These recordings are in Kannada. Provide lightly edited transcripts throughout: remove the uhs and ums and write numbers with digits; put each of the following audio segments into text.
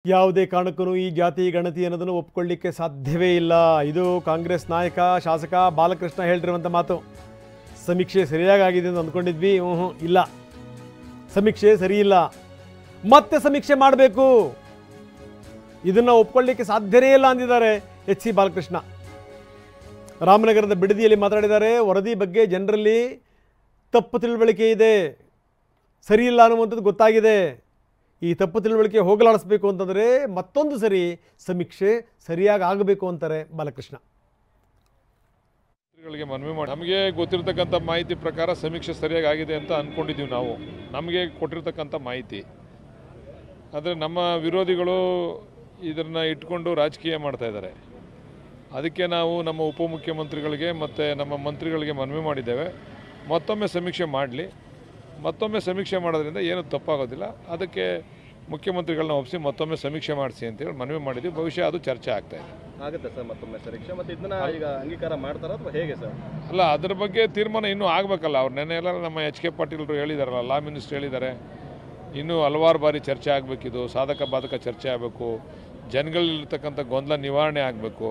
ಯಾವುದೇ ಕಾರಣಕ್ಕೂ ಈ ಜಾತಿ ಗಣತಿ ಅನ್ನೋದನ್ನು ಒಪ್ಪಿಕೊಳ್ಳಿಕ್ಕೆ ಸಾಧ್ಯವೇ ಇಲ್ಲ. ಇದು ಕಾಂಗ್ರೆಸ್ ನಾಯಕ ಶಾಸಕ ಬಾಲಕೃಷ್ಣ ಹೇಳಿರುವಂಥ ಮಾತು. ಸಮೀಕ್ಷೆ ಸರಿಯಾಗಿ ಆಗಿದೆ ಅಂತ ಅಂದ್ಕೊಂಡಿದ್ವಿ, ಇಲ್ಲ, ಸಮೀಕ್ಷೆ ಸರಿ ಇಲ್ಲ, ಮತ್ತೆ ಸಮೀಕ್ಷೆ ಮಾಡಬೇಕು, ಇದನ್ನು ಒಪ್ಕೊಳ್ಳಿಕ್ಕೆ ಸಾಧ್ಯವೇ ಇಲ್ಲ ಅಂದಿದ್ದಾರೆ ಎಚ್ ಸಿ ಬಾಲಕೃಷ್ಣ. ರಾಮನಗರದ ಬಿಡದಿಯಲ್ಲಿ ಮಾತಾಡಿದ್ದಾರೆ. ವರದಿ ಬಗ್ಗೆ ಜನರಲ್ಲಿ ತಪ್ಪು ತಿಳುವಳಿಕೆ ಇದೆ, ಸರಿ ಇಲ್ಲ ಅನ್ನುವಂಥದ್ದು ಗೊತ್ತಾಗಿದೆ. ಈ ತಪ್ಪು ತಿಳುವಳಿಕೆ ಹೋಗಲಾಡಿಸಬೇಕು ಅಂತಂದರೆ ಮತ್ತೊಂದು ಸರಿ ಸಮೀಕ್ಷೆ ಸರಿಯಾಗಿ ಆಗಬೇಕು ಅಂತಾರೆ ಬಾಲಕೃಷ್ಣ. ಮಂತ್ರಿಗಳಿಗೆ ಮನವಿ ಮಾಡಿ, ನಮಗೆ ಗೊತ್ತಿರತಕ್ಕಂಥ ಮಾಹಿತಿ ಪ್ರಕಾರ ಸಮೀಕ್ಷೆ ಸರಿಯಾಗಿ ಆಗಿದೆ ಅಂತ ಅಂದ್ಕೊಂಡಿದ್ದೀವಿ ನಾವು, ನಮಗೆ ಕೊಟ್ಟಿರ್ತಕ್ಕಂಥ ಮಾಹಿತಿ. ಆದರೆ ನಮ್ಮ ವಿರೋಧಿಗಳು ಇದನ್ನು ಇಟ್ಕೊಂಡು ರಾಜಕೀಯ ಮಾಡ್ತಾ ಇದ್ದಾರೆ. ಅದಕ್ಕೆ ನಾವು ನಮ್ಮ ಉಪಮುಖ್ಯಮಂತ್ರಿಗಳಿಗೆ ಮತ್ತು ನಮ್ಮ ಮಂತ್ರಿಗಳಿಗೆ ಮನವಿ ಮಾಡಿದ್ದೇವೆ, ಮತ್ತೊಮ್ಮೆ ಸಮೀಕ್ಷೆ ಮಾಡಲಿ. ಮತ್ತೊಮ್ಮೆ ಸಮೀಕ್ಷೆ ಮಾಡೋದ್ರಿಂದ ಏನೂ ತಪ್ಪಾಗೋದಿಲ್ಲ. ಅದಕ್ಕೆ ಮುಖ್ಯಮಂತ್ರಿಗಳನ್ನ ಒಪ್ಪಿಸಿ ಮತ್ತೊಮ್ಮೆ ಸಮೀಕ್ಷೆ ಮಾಡಿಸಿ ಅಂತೇಳಿ ಮನವಿ ಮಾಡಿದ್ವಿ. ಭವಿಷ್ಯ ಅದು ಚರ್ಚೆ ಆಗ್ತಾ ಇದೆ. ಆಗುತ್ತೆ ಸರ್ ಮತ್ತೊಮ್ಮೆ ಸಮೀಕ್ಷೆ, ಮತ್ತು ಇದನ್ನ ಈಗ ಅಂಗೀಕಾರ ಮಾಡ್ತಾರ ಅಥವಾ ಹೇಗೆ ಸರ್? ಅಲ್ಲ, ಅದ್ರ ಬಗ್ಗೆ ತೀರ್ಮಾನ ಇನ್ನೂ ಆಗಬೇಕಲ್ಲ. ಅವ್ರು ನೆನ್ನೆ ಎಲ್ಲ ನಮ್ಮ ಎಚ್ ಕೆ ಪಾಟೀಲ್ರು ಹೇಳಿದಾರಲ್ಲ, ಲಾ ಮಿನಿಸ್ಟರ್ ಹೇಳಿದ್ದಾರೆ, ಇನ್ನೂ ಹಲವಾರು ಬಾರಿ ಚರ್ಚೆ ಆಗಬೇಕಿದು, ಸಾಧಕ ಬಾಧಕ ಚರ್ಚೆ ಆಗಬೇಕು, ಜನಗಳಲ್ಲಿರ್ತಕ್ಕಂಥ ಗೊಂದಲ ನಿವಾರಣೆ ಆಗಬೇಕು.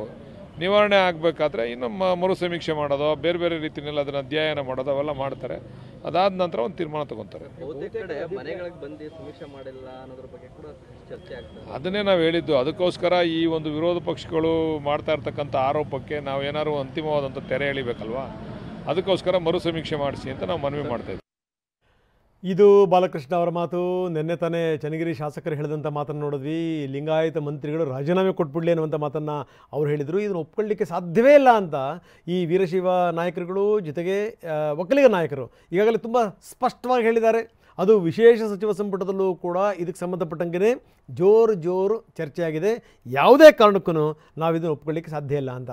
ನಿವಾರಣೆ ಆಗಬೇಕಾದ್ರೆ ಇನ್ನು ಮರು ಸಮೀಕ್ಷೆ ಮಾಡೋದು, ಬೇರೆ ಬೇರೆ ರೀತಿಯಲ್ಲಿ ಅದನ್ನು ಅಧ್ಯಯನ ಮಾಡೋದು ಅವೆಲ್ಲ ಮಾಡ್ತಾರೆ. ಅದಾದ ನಂತರ ಒಂದು ತೀರ್ಮಾನ ತಗೊತಾರೆ. ಮನೆಗಳಿಗೆ ಬಂದು ಸಮೀಕ್ಷೆ ಮಾಡಿಲ್ಲ ಅನ್ನೋದ್ರ ಬಗ್ಗೆ ಕೂಡ ಚರ್ಚೆ ಆಗ್ತದೆ. ಅದನ್ನೇ ನಾವು ಹೇಳಿದ್ದು. ಅದಕ್ಕೋಸ್ಕರ ಈ ಒಂದು ವಿರೋಧ ಪಕ್ಷಗಳು ಮಾಡ್ತಾ ಇರ್ತಕ್ಕಂಥ ಆರೋಪಕ್ಕೆ ನಾವು ಏನಾದ್ರು ಅಂತಿಮವಾದಂಥ ತೆರೆ ಎಳಿಬೇಕಲ್ವಾ, ಅದಕ್ಕೋಸ್ಕರ ಮರು ಸಮೀಕ್ಷೆ ಮಾಡಿಸಿ ಅಂತ ನಾವು ಮನವಿ ಮಾಡ್ತಾ ಇದ್ದೀವಿ. ಇದು ಬಾಲಕೃಷ್ಣ ಅವರ ಮಾತು. ನಿನ್ನೆ ತಾನೇ ಚನ್ನಗಿರಿ ಶಾಸಕರು ಹೇಳಿದಂಥ ಮಾತನ್ನು ನೋಡಿದ್ವಿ. ಲಿಂಗಾಯತ ಮಂತ್ರಿಗಳು ರಾಜೀನಾಮೆ ಕೊಟ್ಬಿಡಲಿ ಅನ್ನುವಂಥ ಮಾತನ್ನು ಅವ್ರು ಹೇಳಿದರು. ಇದನ್ನು ಒಪ್ಕೊಳ್ಳಿಕ್ಕೆ ಸಾಧ್ಯವೇ ಇಲ್ಲ ಅಂತ ಈ ವೀರಶೈವ ನಾಯಕರುಗಳು ಜೊತೆಗೆ ಒಕ್ಕಲಿಗ ನಾಯಕರು ಈಗಾಗಲೇ ತುಂಬ ಸ್ಪಷ್ಟವಾಗಿ ಹೇಳಿದ್ದಾರೆ. ಅದು ವಿಶೇಷ ಸಚಿವ ಸಂಪುಟದಲ್ಲೂ ಕೂಡ ಇದಕ್ಕೆ ಸಂಬಂಧಪಟ್ಟಂಗೆ ಜೋರು ಚರ್ಚೆಯಾಗಿದೆ. ಯಾವುದೇ ಕಾರಣಕ್ಕೂ ನಾವು ಇದನ್ನು ಒಪ್ಕೊಳ್ಳಿಕ್ಕೆ ಸಾಧ್ಯ ಇಲ್ಲ ಅಂತ.